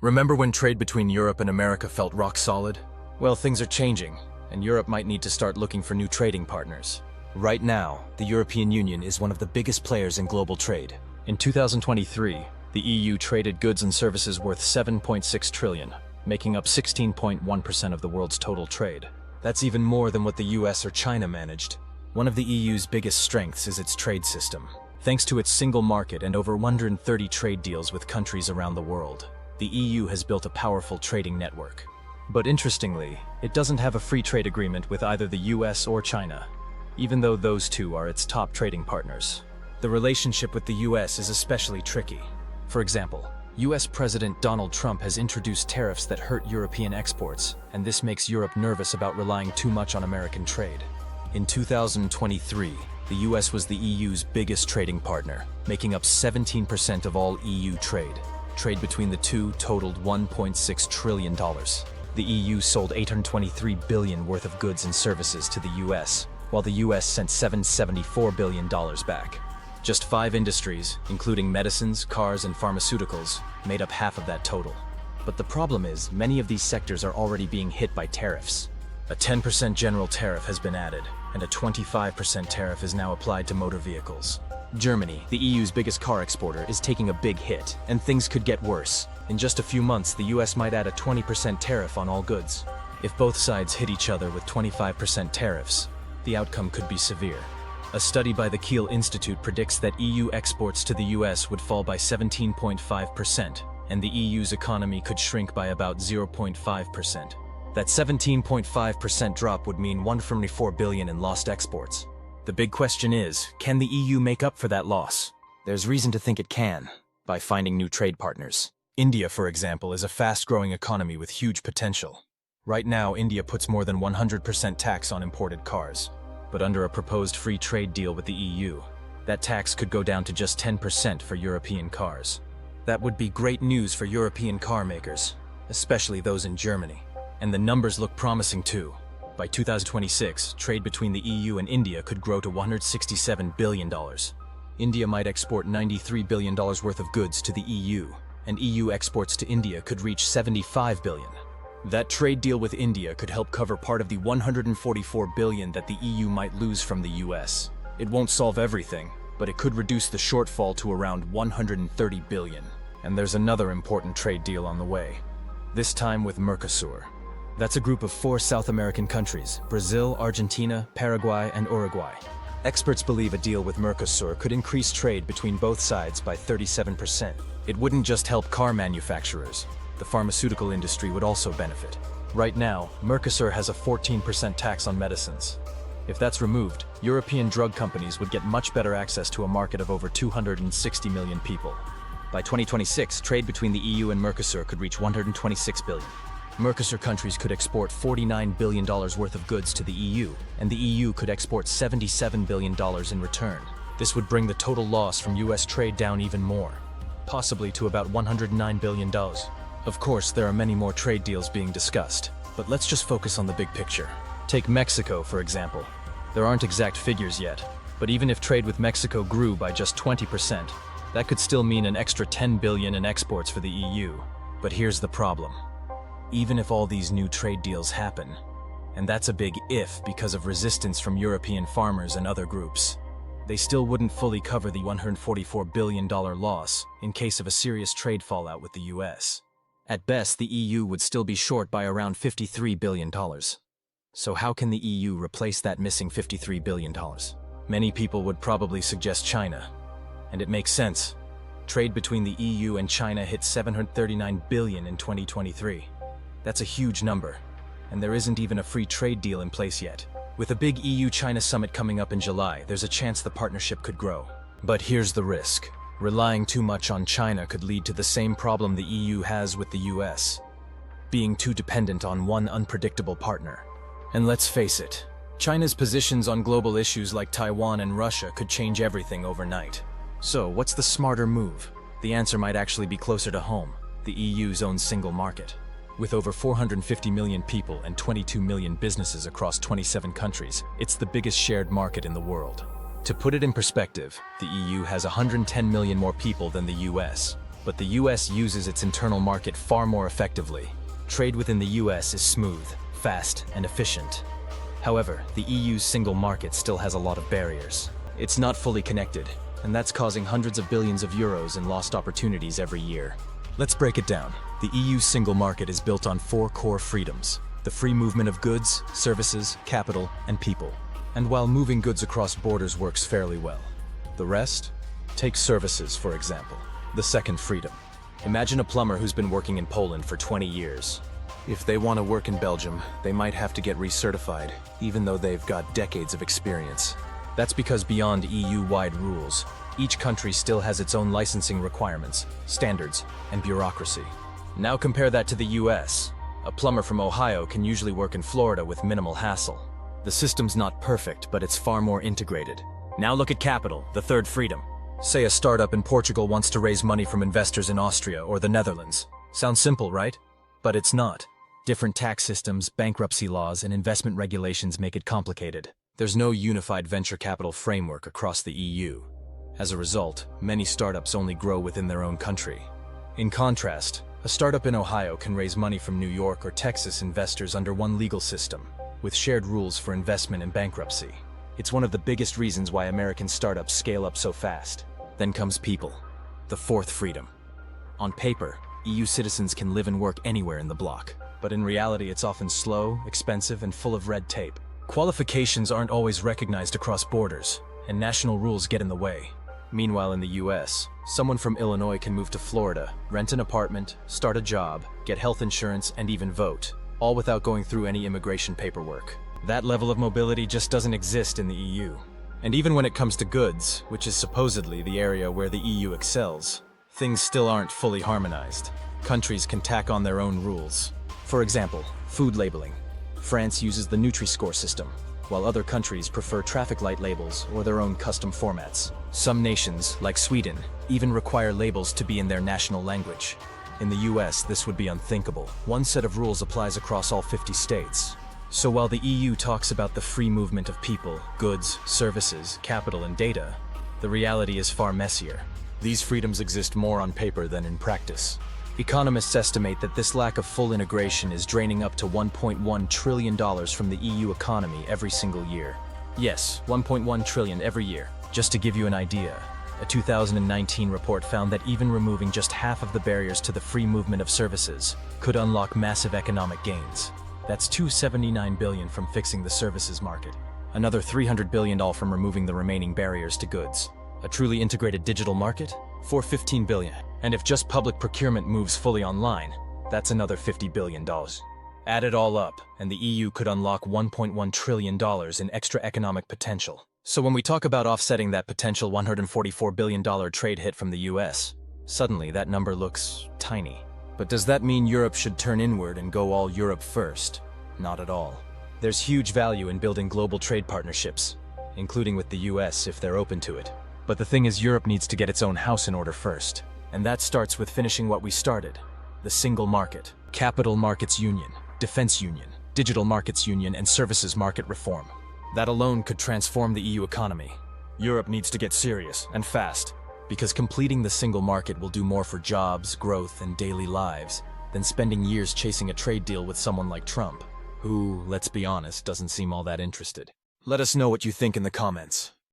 Remember when trade between Europe and America felt rock solid? Well, things are changing, and Europe might need to start looking for new trading partners. Right now, the European Union is one of the biggest players in global trade. In 2023, the EU traded goods and services worth 7.6 trillion, making up 16.1% of the world's total trade. That's even more than what the US or China managed. One of the EU's biggest strengths is its trade system. Thanks to its single market and over 130 trade deals with countries around the world, the EU has built a powerful trading network. But interestingly, it doesn't have a free trade agreement with either the US or China, even though those two are its top trading partners. The relationship with the US is especially tricky. For example, US President Donald Trump has introduced tariffs that hurt European exports, and this makes Europe nervous about relying too much on American trade. In 2023, the US was the EU's biggest trading partner, making up 17% of all EU trade. Trade between the two totaled $1.6 trillion. The EU sold $823 billion worth of goods and services to the US, while the US sent $774 billion back. Just 5 industries, including medicines, cars, and pharmaceuticals, made up half of that total. But the problem is, many of these sectors are already being hit by tariffs. A 10% general tariff has been added, and a 25% tariff is now applied to motor vehicles. Germany, the EU's biggest car exporter, is taking a big hit, and things could get worse. In just a few months, the US might add a 20% tariff on all goods. If both sides hit each other with 25% tariffs, the outcome could be severe. A study by the Kiel Institute predicts that EU exports to the US would fall by 17.5%, and the EU's economy could shrink by about 0.5%. That 17.5% drop would mean $174 billion in lost exports. The big question is, can the EU make up for that loss? There's reason to think it can, by finding new trade partners. India, for example, is a fast-growing economy with huge potential. Right now, India puts more than 100% tax on imported cars. But under a proposed free trade deal with the EU, that tax could go down to just 10% for European cars. That would be great news for European car makers, especially those in Germany. And the numbers look promising too. By 2026, trade between the EU and India could grow to $167 billion. India might export $93 billion worth of goods to the EU, and EU exports to India could reach $75 billion. That trade deal with India could help cover part of the $144 billion that the EU might lose from the US. It won't solve everything, but it could reduce the shortfall to around $130 billion. And there's another important trade deal on the way, this time with Mercosur. That's a group of 4 South American countries: Brazil, Argentina, Paraguay, and Uruguay. Experts believe a deal with Mercosur could increase trade between both sides by 37%. It wouldn't just help car manufacturers. The pharmaceutical industry would also benefit. Right now, Mercosur has a 14% tax on medicines. If that's removed, European drug companies would get much better access to a market of over 260 million people. By 2026, trade between the EU and Mercosur could reach $126 billion. Mercosur countries could export $49 billion worth of goods to the EU, and the EU could export $77 billion in return. This would bring the total loss from US trade down even more, possibly to about $109 billion. Of course, there are many more trade deals being discussed, but let's just focus on the big picture. Take Mexico, for example. There aren't exact figures yet, but even if trade with Mexico grew by just 20%, that could still mean an extra $10 billion in exports for the EU. But here's the problem. Even if all these new trade deals happen, and that's a big if because of resistance from European farmers and other groups, they still wouldn't fully cover the $144 billion loss in case of a serious trade fallout with the US. At best, the EU would still be short by around $53 billion. So how can the EU replace that missing $53 billion? Many people would probably suggest China. And it makes sense. Trade between the EU and China hit $739 billion in 2023. That's a huge number, and there isn't even a free trade deal in place yet. With a big EU-China summit coming up in July, there's a chance the partnership could grow. But here's the risk. Relying too much on China could lead to the same problem the EU has with the US, being too dependent on one unpredictable partner. And let's face it, China's positions on global issues like Taiwan and Russia could change everything overnight. So, what's the smarter move? The answer might actually be closer to home, the EU's own single market. With over 450 million people and 22 million businesses across 27 countries, it's the biggest shared market in the world. To put it in perspective, the EU has 110 million more people than the US. But the US uses its internal market far more effectively. Trade within the US is smooth, fast, and efficient. However, the EU's single market still has a lot of barriers. It's not fully connected, and that's causing hundreds of billions of euros in lost opportunities every year. Let's break it down. The EU's single market is built on 4 core freedoms: the free movement of goods, services, capital, and people. And while moving goods across borders works fairly well, the rest? Take services, for example. The second freedom. Imagine a plumber who's been working in Poland for 20 years. If they want to work in Belgium, they might have to get recertified, even though they've got decades of experience. That's because beyond EU-wide rules, each country still has its own licensing requirements, standards, and bureaucracy. Now compare that to the US. A plumber from Ohio can usually work in Florida with minimal hassle. The system's not perfect, but it's far more integrated. Now look at capital, the third freedom. Say a startup in Portugal wants to raise money from investors in Austria or the Netherlands. Sounds simple, right? But it's not. Different tax systems, bankruptcy laws, and investment regulations make it complicated. There's no unified venture capital framework across the EU. As a result, many startups only grow within their own country. In contrast, a startup in Ohio can raise money from New York or Texas investors under one legal system, with shared rules for investment and bankruptcy. It's one of the biggest reasons why American startups scale up so fast. Then comes people, the fourth freedom. On paper, EU citizens can live and work anywhere in the bloc, but in reality it's often slow, expensive, and full of red tape. Qualifications aren't always recognized across borders, and national rules get in the way. Meanwhile, in the US, someone from Illinois can move to Florida, rent an apartment, start a job, get health insurance, and even vote, all without going through any immigration paperwork. That level of mobility just doesn't exist in the EU. And even when it comes to goods, which is supposedly the area where the EU excels, things still aren't fully harmonized. Countries can tack on their own rules. For example, food labeling. France uses the Nutri-Score system, while other countries prefer traffic light labels or their own custom formats. Some nations, like Sweden, even require labels to be in their national language. In the US, this would be unthinkable. One set of rules applies across all 50 states. So while the EU talks about the free movement of people, goods, services, capital, and data, the reality is far messier. These freedoms exist more on paper than in practice. Economists estimate that this lack of full integration is draining up to $1.1 trillion from the EU economy every single year. Yes, $1.1 trillion every year. Just to give you an idea, a 2019 report found that even removing just half of the barriers to the free movement of services could unlock massive economic gains. That's $279 billion from fixing the services market, another $300 billion from removing the remaining barriers to goods. A truly integrated digital market? $415 billion. And if just public procurement moves fully online, that's another $50 billion. Add it all up, and the EU could unlock $1.1 trillion in extra economic potential. So when we talk about offsetting that potential $144 billion trade hit from the US, suddenly that number looks tiny. But does that mean Europe should turn inward and go all Europe first? Not at all. There's huge value in building global trade partnerships, including with the US if they're open to it. But the thing is, Europe needs to get its own house in order first. And that starts with finishing what we started: the single market, capital markets union, defense union, digital markets union, and services market reform. That alone could transform the EU economy. Europe needs to get serious, and fast, because completing the single market will do more for jobs, growth, and daily lives than spending years chasing a trade deal with someone like Trump, who, let's be honest, doesn't seem all that interested. Let us know what you think in the comments.